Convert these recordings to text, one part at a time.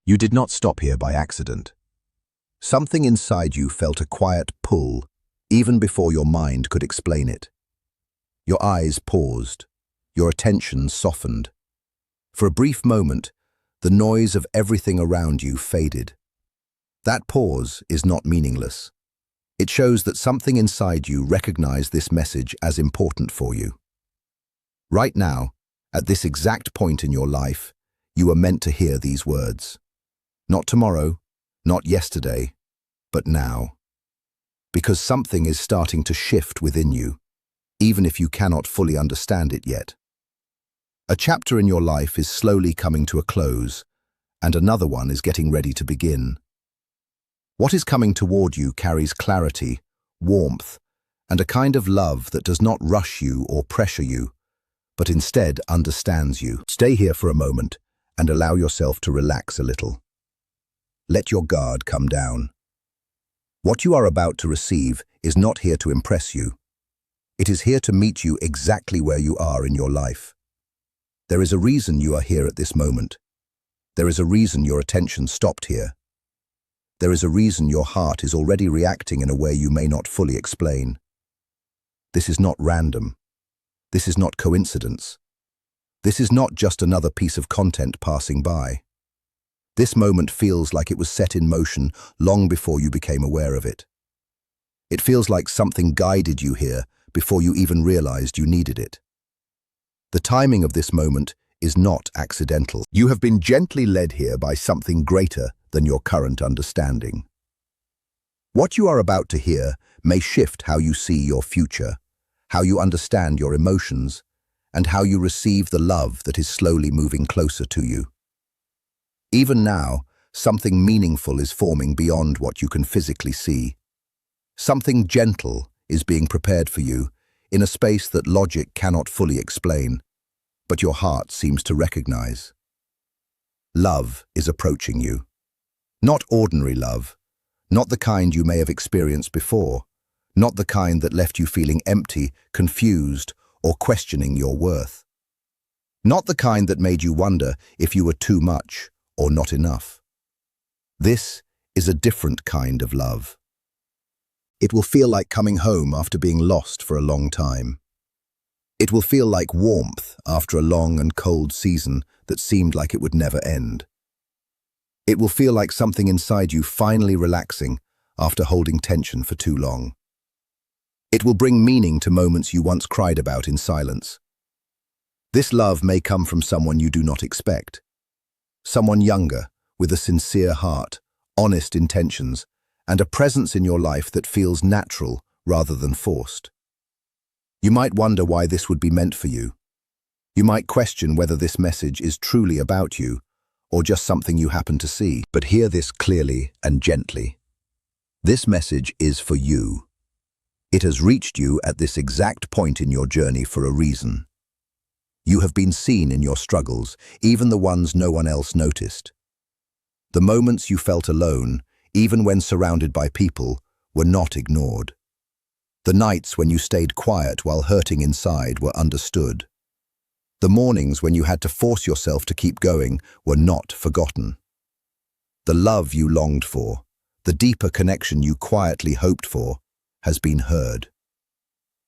You did not stop here by accident. Something inside you felt a quiet pull, even before your mind could explain it. Your eyes paused, your attention softened. For a brief moment, the noise of everything around you faded. That pause is not meaningless. It shows that something inside you recognized this message as important for you. Right now, at this exact point in your life, you are meant to hear these words. Not tomorrow, not yesterday, but now. Because something is starting to shift within you, even if you cannot fully understand it yet. A chapter in your life is slowly coming to a close, and another one is getting ready to begin. What is coming toward you carries clarity, warmth, and a kind of love that does not rush you or pressure you, but instead understands you. Stay here for a moment and allow yourself to relax a little. Let your guard come down. What you are about to receive is not here to impress you. It is here to meet you exactly where you are in your life. There is a reason you are here at this moment. There is a reason your attention stopped here. There is a reason your heart is already reacting in a way you may not fully explain. This is not random. This is not coincidence. This is not just another piece of content passing by. This moment feels like it was set in motion long before you became aware of it. It feels like something guided you here before you even realized you needed it. The timing of this moment is not accidental. You have been gently led here by something greater than your current understanding. What you are about to hear may shift how you see your future, how you understand your emotions, and how you receive the love that is slowly moving closer to you. Even now, something meaningful is forming beyond what you can physically see. Something gentle is being prepared for you in a space that logic cannot fully explain, but your heart seems to recognize. Love is approaching you. Not ordinary love, not the kind you may have experienced before, not the kind that left you feeling empty, confused, or questioning your worth. Not the kind that made you wonder if you were too much or not enough. This is a different kind of love. It will feel like coming home after being lost for a long time. It will feel like warmth after a long and cold season that seemed like it would never end. It will feel like something inside you finally relaxing after holding tension for too long. It will bring meaning to moments you once cried about in silence. This love may come from someone you do not expect. Someone younger, with a sincere heart, honest intentions, and a presence in your life that feels natural rather than forced. You might wonder why this would be meant for you. You might question whether this message is truly about you, or just something you happen to see. But hear this clearly and gently. This message is for you. It has reached you at this exact point in your journey for a reason. You have been seen in your struggles, even the ones no one else noticed. The moments you felt alone, even when surrounded by people, were not ignored. The nights when you stayed quiet while hurting inside were understood. The mornings when you had to force yourself to keep going were not forgotten. The love you longed for, the deeper connection you quietly hoped for, has been heard.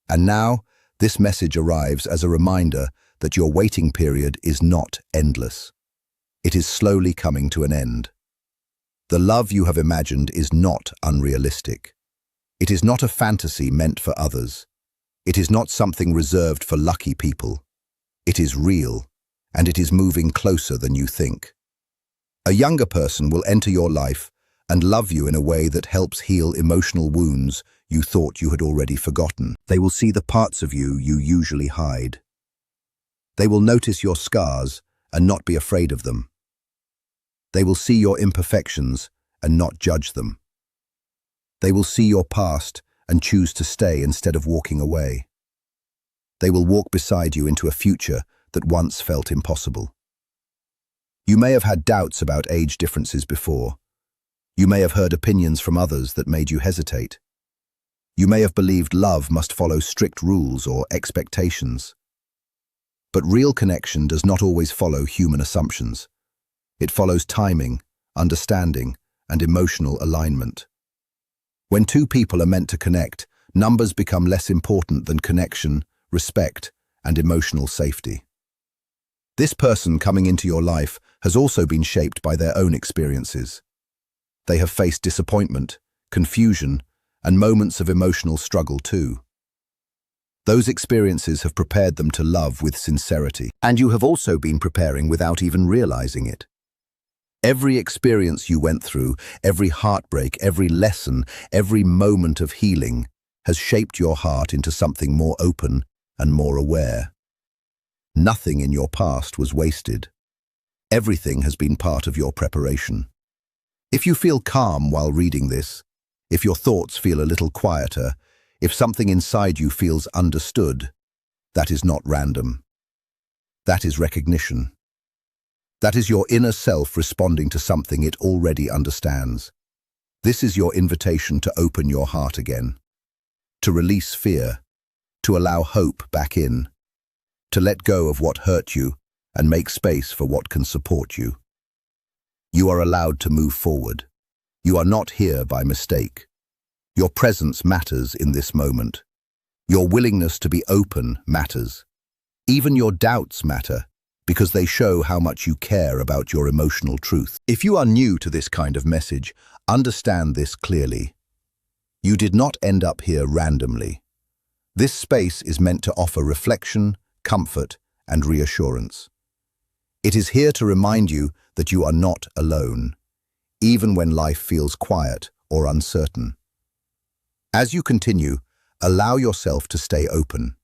And now, this message arrives as a reminder that your waiting period is not endless. It is slowly coming to an end. The love you have imagined is not unrealistic. It is not a fantasy meant for others. It is not something reserved for lucky people. It is real, and it is moving closer than you think. A younger person will enter your life and love you in a way that helps heal emotional wounds you thought you had already forgotten. They will see the parts of you you usually hide. They will notice your scars and not be afraid of them. They will see your imperfections and not judge them. They will see your past and choose to stay instead of walking away. They will walk beside you into a future that once felt impossible. You may have had doubts about age differences before. You may have heard opinions from others that made you hesitate. You may have believed love must follow strict rules or expectations. But real connection does not always follow human assumptions. It follows timing, understanding, and emotional alignment. When two people are meant to connect, numbers become less important than connection, respect, and emotional safety. This person coming into your life has also been shaped by their own experiences. They have faced disappointment, confusion, and moments of emotional struggle too. Those experiences have prepared them to love with sincerity, and you have also been preparing without even realizing it. Every experience you went through, every heartbreak, every lesson, every moment of healing has shaped your heart into something more open and more aware. Nothing in your past was wasted. Everything has been part of your preparation. If you feel calm while reading this, if your thoughts feel a little quieter, if something inside you feels understood, that is not random. That is recognition. That is your inner self responding to something it already understands. This is your invitation to open your heart again, to release fear, to allow hope back in, to let go of what hurt you and make space for what can support you. You are allowed to move forward. You are not here by mistake. Your presence matters in this moment. Your willingness to be open matters. Even your doubts matter, because they show how much you care about your emotional truth. If you are new to this kind of message, understand this clearly. You did not end up here randomly. This space is meant to offer reflection, comfort, and reassurance. It is here to remind you that you are not alone, even when life feels quiet or uncertain. As you continue, allow yourself to stay open.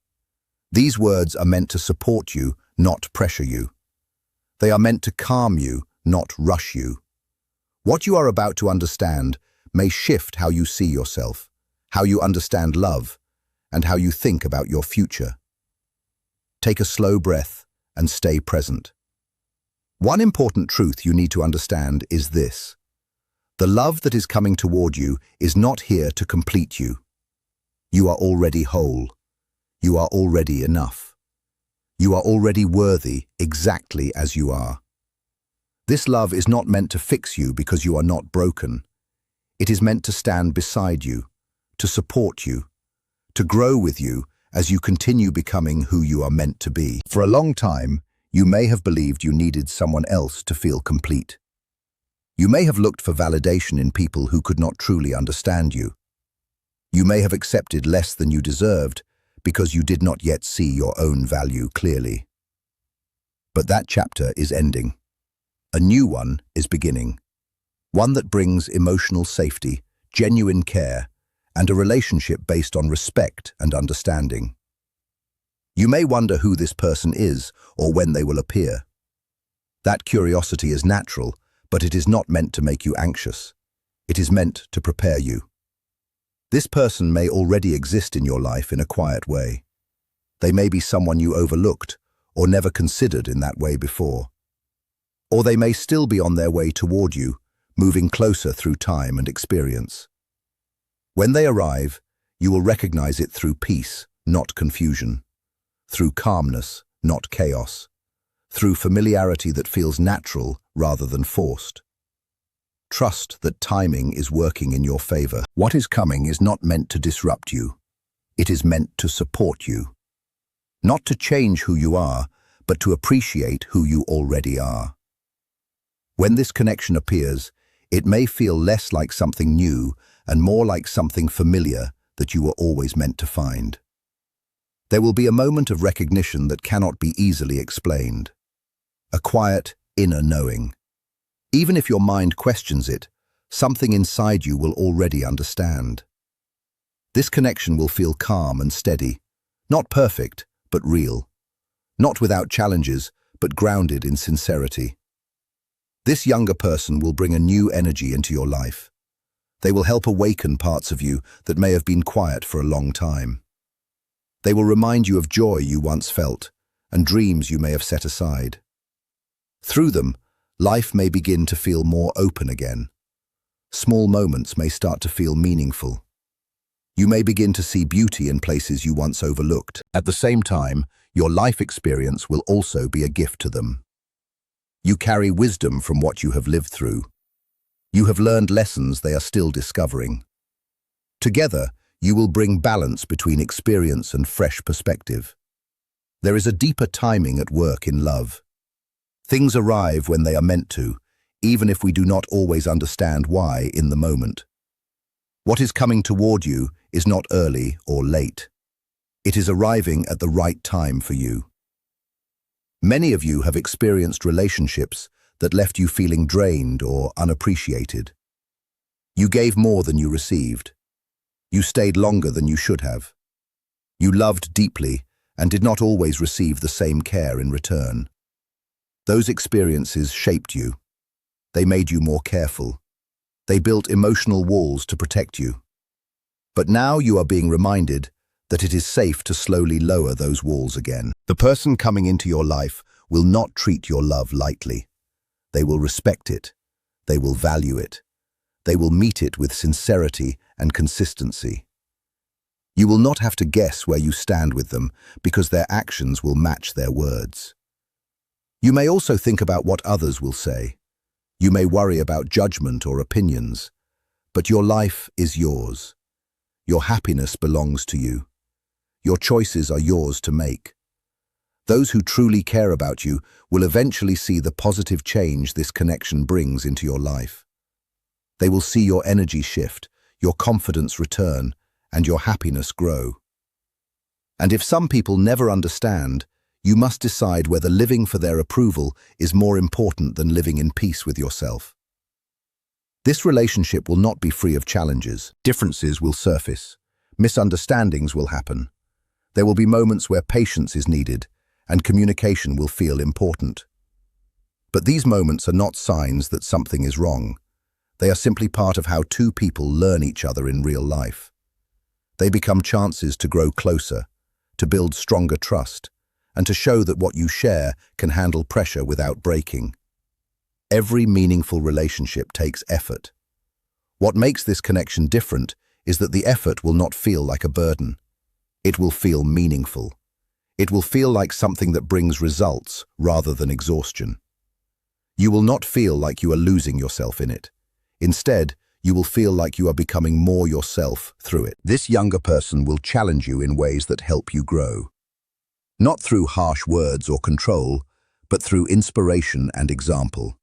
These words are meant to support you, not pressure you. They are meant to calm you, not rush you. What you are about to understand may shift how you see yourself, how you understand love, and how you think about your future. Take a slow breath and stay present. One important truth you need to understand is this. The love that is coming toward you is not here to complete you. You are already whole. You are already enough. You are already worthy exactly as you are. This love is not meant to fix you because you are not broken. It is meant to stand beside you, to support you, to grow with you as you continue becoming who you are meant to be. For a long time, you may have believed you needed someone else to feel complete. You may have looked for validation in people who could not truly understand you. You may have accepted less than you deserved because you did not yet see your own value clearly. But that chapter is ending. A new one is beginning. One that brings emotional safety, genuine care, and a relationship based on respect and understanding. You may wonder who this person is or when they will appear. That curiosity is natural, but it is not meant to make you anxious. It is meant to prepare you. This person may already exist in your life in a quiet way. They may be someone you overlooked or never considered in that way before. Or they may still be on their way toward you, moving closer through time and experience. When they arrive, you will recognize it through peace, not confusion, through calmness, not chaos, through familiarity that feels natural rather than forced. Trust that timing is working in your favor. What is coming is not meant to disrupt you. It is meant to support you. Not to change who you are, but to appreciate who you already are. When this connection appears, it may feel less like something new and more like something familiar that you were always meant to find. There will be a moment of recognition that cannot be easily explained. A quiet, inner knowing. Even if your mind questions it, something inside you will already understand. This connection will feel calm and steady, not perfect, but real. Not without challenges, but grounded in sincerity. This younger person will bring a new energy into your life. They will help awaken parts of you that may have been quiet for a long time. They will remind you of joy you once felt and dreams you may have set aside. Through them, life may begin to feel more open again. Small moments may start to feel meaningful. You may begin to see beauty in places you once overlooked. At the same time, your life experience will also be a gift to them. You carry wisdom from what you have lived through. You have learned lessons they are still discovering. Together, you will bring balance between experience and fresh perspective. There is a deeper timing at work in love. Things arrive when they are meant to, even if we do not always understand why in the moment. What is coming toward you is not early or late. It is arriving at the right time for you. Many of you have experienced relationships that left you feeling drained or unappreciated. You gave more than you received. You stayed longer than you should have. You loved deeply and did not always receive the same care in return. Those experiences shaped you. They made you more careful. They built emotional walls to protect you. But now you are being reminded that it is safe to slowly lower those walls again. The person coming into your life will not treat your love lightly. They will respect it. They will value it. They will meet it with sincerity and consistency. You will not have to guess where you stand with them because their actions will match their words. You may also think about what others will say. You may worry about judgment or opinions, but your life is yours. Your happiness belongs to you. Your choices are yours to make. Those who truly care about you will eventually see the positive change this connection brings into your life. They will see your energy shift, your confidence return, and your happiness grow. And if some people never understand, you must decide whether living for their approval is more important than living in peace with yourself. This relationship will not be free of challenges. Differences will surface. Misunderstandings will happen. There will be moments where patience is needed, and communication will feel important. But these moments are not signs that something is wrong. They are simply part of how two people learn each other in real life. They become chances to grow closer, to build stronger trust, and to show that what you share can handle pressure without breaking. Every meaningful relationship takes effort. What makes this connection different is that the effort will not feel like a burden. It will feel meaningful. It will feel like something that brings results rather than exhaustion. You will not feel like you are losing yourself in it. Instead, you will feel like you are becoming more yourself through it. This younger person will challenge you in ways that help you grow. Not through harsh words or control, but through inspiration and example.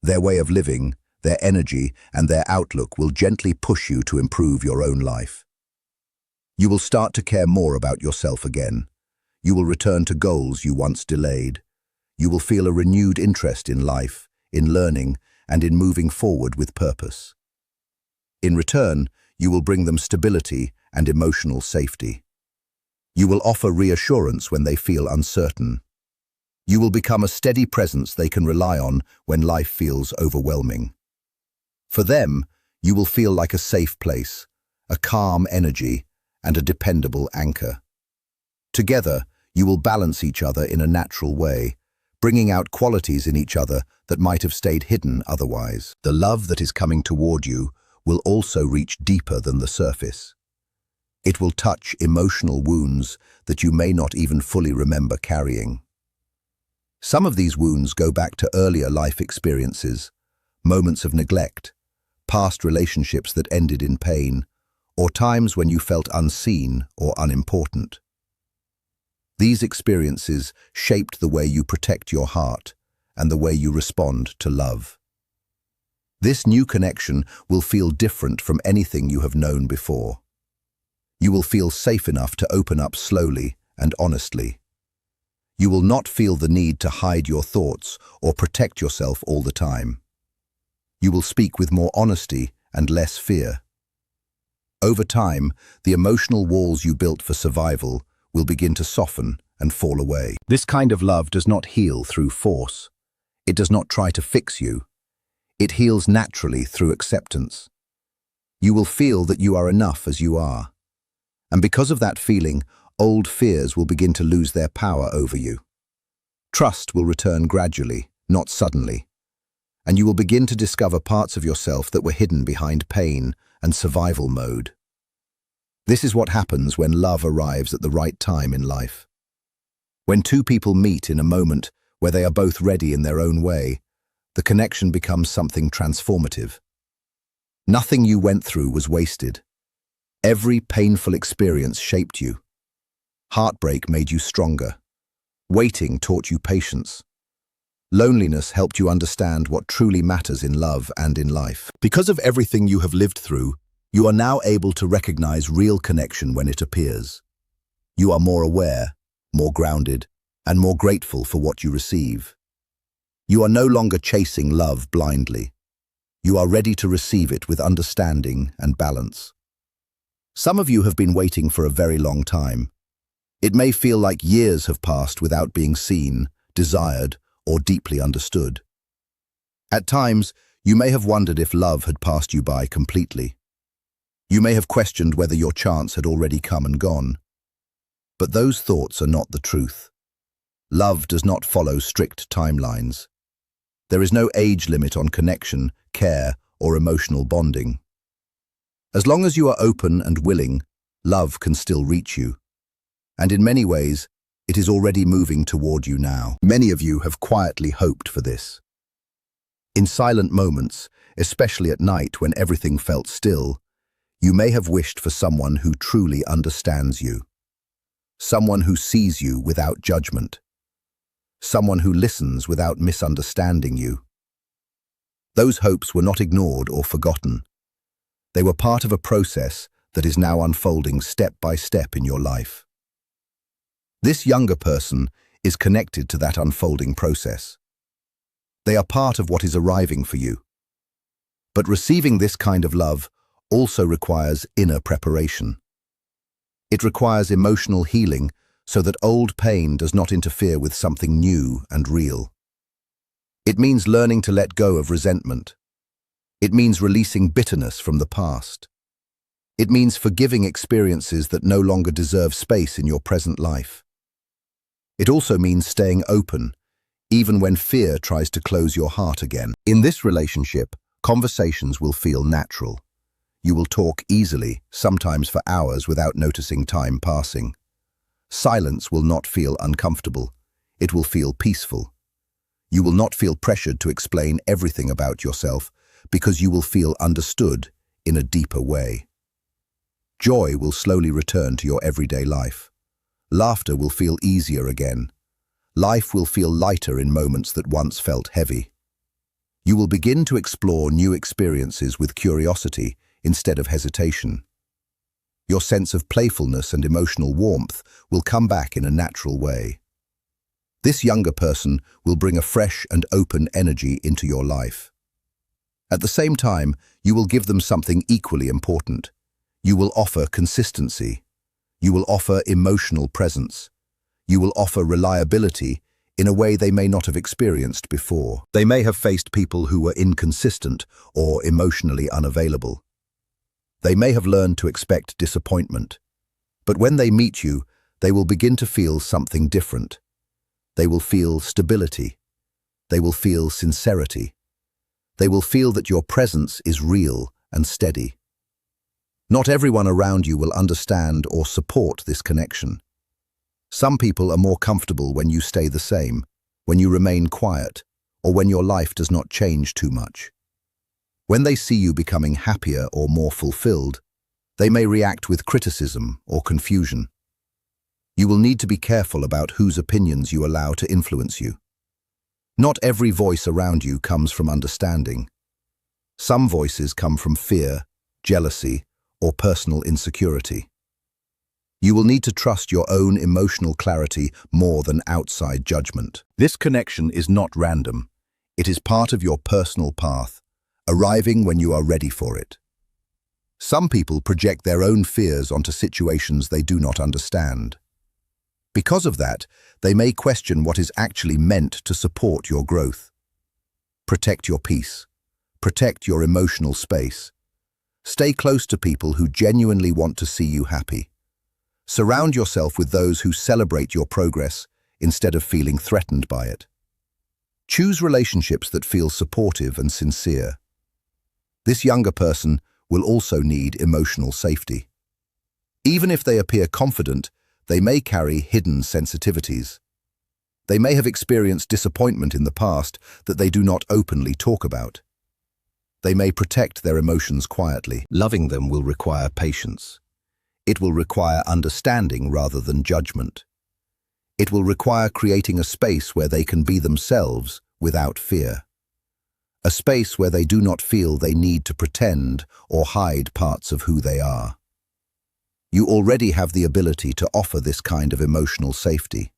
Their way of living, their energy, and their outlook will gently push you to improve your own life. You will start to care more about yourself again. You will return to goals you once delayed. You will feel a renewed interest in life, in learning, and in moving forward with purpose. In return, you will bring them stability and emotional safety. You will offer reassurance when they feel uncertain. You will become a steady presence they can rely on when life feels overwhelming. For them, you will feel like a safe place, a calm energy, and a dependable anchor. Together, you will balance each other in a natural way, bringing out qualities in each other that might have stayed hidden otherwise. The love that is coming toward you will also reach deeper than the surface. It will touch emotional wounds that you may not even fully remember carrying. Some of these wounds go back to earlier life experiences, moments of neglect, past relationships that ended in pain, or times when you felt unseen or unimportant. These experiences shaped the way you protect your heart and the way you respond to love. This new connection will feel different from anything you have known before. You will feel safe enough to open up slowly and honestly. You will not feel the need to hide your thoughts or protect yourself all the time. You will speak with more honesty and less fear. Over time, the emotional walls you built for survival will begin to soften and fall away. This kind of love does not heal through force. It does not try to fix you. It heals naturally through acceptance. You will feel that you are enough as you are. And because of that feeling, old fears will begin to lose their power over you. Trust will return gradually, not suddenly. And you will begin to discover parts of yourself that were hidden behind pain and survival mode. This is what happens when love arrives at the right time in life. When two people meet in a moment where they are both ready in their own way, the connection becomes something transformative. Nothing you went through was wasted. Every painful experience shaped you. Heartbreak made you stronger. Waiting taught you patience. Loneliness helped you understand what truly matters in love and in life. Because of everything you have lived through, you are now able to recognize real connection when it appears. You are more aware, more grounded, and more grateful for what you receive. You are no longer chasing love blindly. You are ready to receive it with understanding and balance. Some of you have been waiting for a very long time. It may feel like years have passed without being seen, desired, or deeply understood. At times, you may have wondered if love had passed you by completely. You may have questioned whether your chance had already come and gone. But those thoughts are not the truth. Love does not follow strict timelines. There is no age limit on connection, care, or emotional bonding. As long as you are open and willing, love can still reach you. And in many ways, it is already moving toward you now. Many of you have quietly hoped for this. In silent moments, especially at night when everything felt still, you may have wished for someone who truly understands you. Someone who sees you without judgment. Someone who listens without misunderstanding you. Those hopes were not ignored or forgotten. They were part of a process that is now unfolding step by step in your life. This younger person is connected to that unfolding process. They are part of what is arriving for you. But receiving this kind of love also requires inner preparation. It requires emotional healing so that old pain does not interfere with something new and real. It means learning to let go of resentment. It means releasing bitterness from the past. It means forgiving experiences that no longer deserve space in your present life. It also means staying open, even when fear tries to close your heart again. In this relationship, conversations will feel natural. You will talk easily, sometimes for hours without noticing time passing. Silence will not feel uncomfortable. It will feel peaceful. You will not feel pressured to explain everything about yourself because you will feel understood in a deeper way. Joy will slowly return to your everyday life. Laughter will feel easier again. Life will feel lighter in moments that once felt heavy. You will begin to explore new experiences with curiosity instead of hesitation. Your sense of playfulness and emotional warmth will come back in a natural way. This younger person will bring a fresh and open energy into your life. At the same time, you will give them something equally important. You will offer consistency. You will offer emotional presence. You will offer reliability in a way they may not have experienced before. They may have faced people who were inconsistent or emotionally unavailable. They may have learned to expect disappointment. But when they meet you, they will begin to feel something different. They will feel stability. They will feel sincerity. They will feel that your presence is real and steady. Not everyone around you will understand or support this connection. Some people are more comfortable when you stay the same, when you remain quiet, or when your life does not change too much. When they see you becoming happier or more fulfilled, they may react with criticism or confusion. You will need to be careful about whose opinions you allow to influence you. Not every voice around you comes from understanding. Some voices come from fear, jealousy, or personal insecurity. You will need to trust your own emotional clarity more than outside judgment. This connection is not random. It is part of your personal path, arriving when you are ready for it. Some people project their own fears onto situations they do not understand. Because of that, they may question what is actually meant to support your growth. Protect your peace. Protect your emotional space. Stay close to people who genuinely want to see you happy. Surround yourself with those who celebrate your progress instead of feeling threatened by it. Choose relationships that feel supportive and sincere. This younger person will also need emotional safety. Even if they appear confident, they may carry hidden sensitivities. They may have experienced disappointment in the past that they do not openly talk about. They may protect their emotions quietly. Loving them will require patience. It will require understanding rather than judgment. It will require creating a space where they can be themselves without fear. A space where they do not feel they need to pretend or hide parts of who they are. You already have the ability to offer this kind of emotional safety.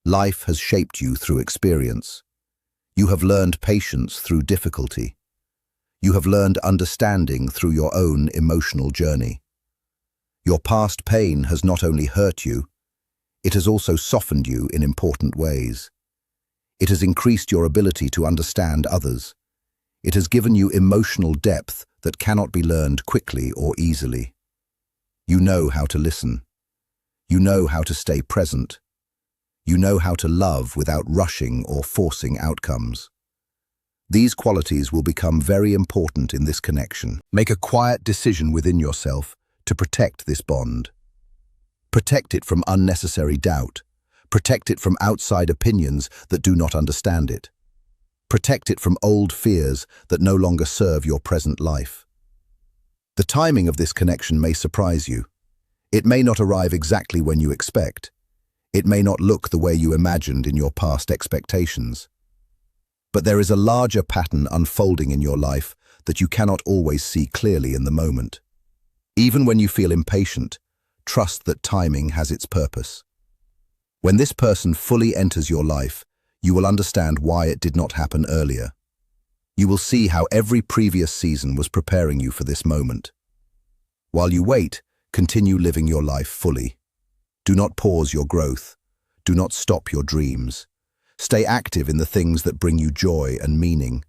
Life has shaped you through experience. You have learned patience through difficulty. You have learned understanding through your own emotional journey. Your past pain has not only hurt you, it has also softened you in important ways. It has increased your ability to understand others. It has given you emotional depth that cannot be learned quickly or easily. You know how to listen. You know how to stay present. You know how to love without rushing or forcing outcomes. These qualities will become very important in this connection. Make a quiet decision within yourself to protect this bond. Protect it from unnecessary doubt. Protect it from outside opinions that do not understand it. Protect it from old fears that no longer serve your present life. The timing of this connection may surprise you. It may not arrive exactly when you expect. It may not look the way you imagined in your past expectations. But there is a larger pattern unfolding in your life that you cannot always see clearly in the moment. Even when you feel impatient, trust that timing has its purpose. When this person fully enters your life, you will understand why it did not happen earlier. You will see how every previous season was preparing you for this moment. While you wait, continue living your life fully. Do not pause your growth. Do not stop your dreams. Stay active in the things that bring you joy and meaning.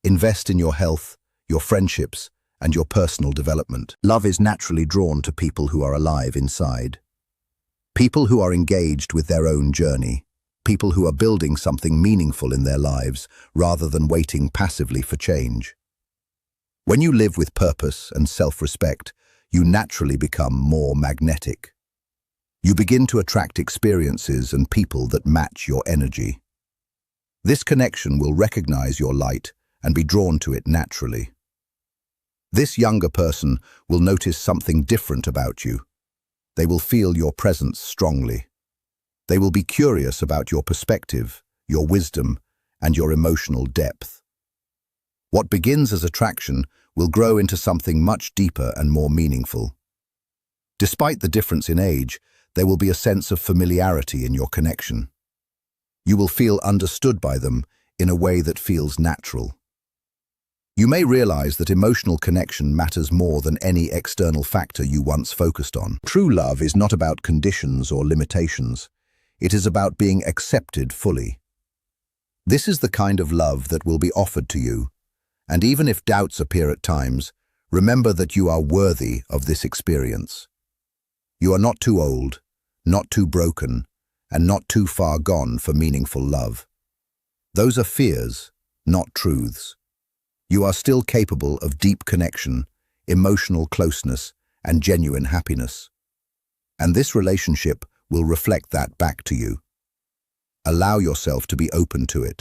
Invest in your health, your friendships, and your personal development. Love is naturally drawn to people who are alive inside. People who are engaged with their own journey. People who are building something meaningful in their lives rather than waiting passively for change. When you live with purpose and self-respect, you naturally become more magnetic. You begin to attract experiences and people that match your energy. This connection will recognize your light and be drawn to it naturally. This younger person will notice something different about you. They will feel your presence strongly. They will be curious about your perspective, your wisdom, and your emotional depth. What begins as attraction will grow into something much deeper and more meaningful. Despite the difference in age, there will be a sense of familiarity in your connection. You will feel understood by them in a way that feels natural. You may realize that emotional connection matters more than any external factor you once focused on. True love is not about conditions or limitations. It is about being accepted fully. This is the kind of love that will be offered to you, and even if doubts appear at times, remember that you are worthy of this experience. You are not too old, not too broken, and not too far gone for meaningful love. Those are fears, not truths. You are still capable of deep connection, emotional closeness, and genuine happiness. And this relationship will reflect that back to you. Allow yourself to be open to it.